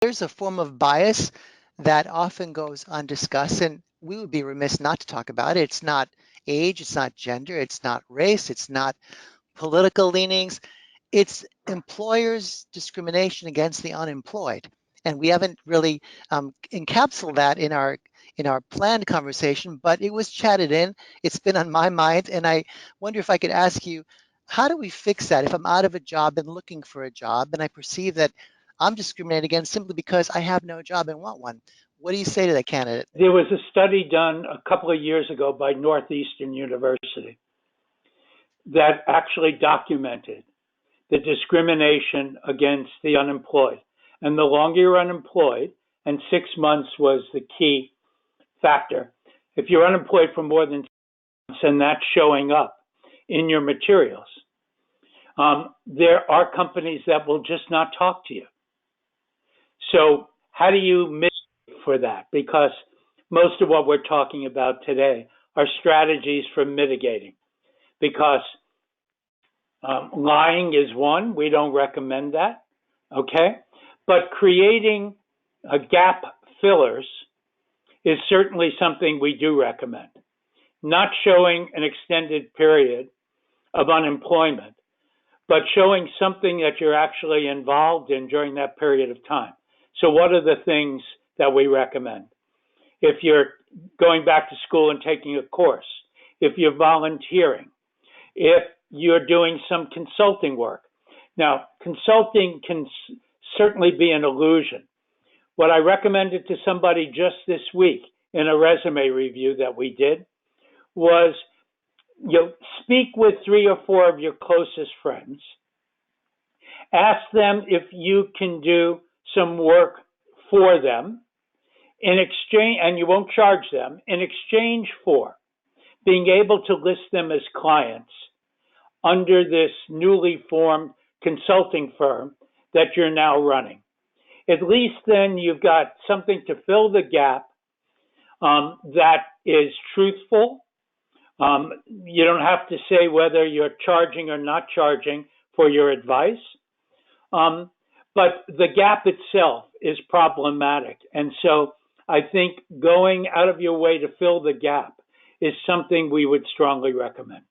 There's a form of bias that often goes undiscussed, and we would be remiss not to talk about it. It's not age, it's not gender, it's not race, it's not political leanings. It's employers' discrimination against the unemployed. And we haven't really encapsulated that in our planned conversation, but it was chatted in. It's been on my mind, and I wonder if I could ask you, how do we fix that? If I'm out of a job and looking for a job, and I perceive that I'm discriminated against simply because I have no job and want one, what do you say to that candidate? There was a study done a couple of years ago by Northeastern University that actually documented the discrimination against the unemployed. And the longer you're unemployed, and 6 months was the key factor, if you're unemployed for more than 6 months and that's showing up in your materials, there are companies that will just not talk to you. So how do you mitigate for that? Because most of what we're talking about today are strategies for mitigating. Because lying is one, we don't recommend that, okay? But creating gap fillers is certainly something we do recommend. Not showing an extended period of unemployment, but showing something that you're actually involved in during that period of time. So what are the things that we recommend? If you're going back to school and taking a course, if you're volunteering, if you're doing some consulting work. Now, consulting can certainly be an illusion. What I recommended to somebody just this week in a resume review that we did was, speak with 3 or 4 of your closest friends. Ask them if you can do some work for them in exchange, and you won't charge them, in exchange for being able to list them as clients under this newly formed consulting firm that you're now running. At least then you've got something to fill the gap that is truthful. You don't have to say whether you're charging or not charging for your advice. But the gap itself is problematic. And so I think going out of your way to fill the gap is something we would strongly recommend.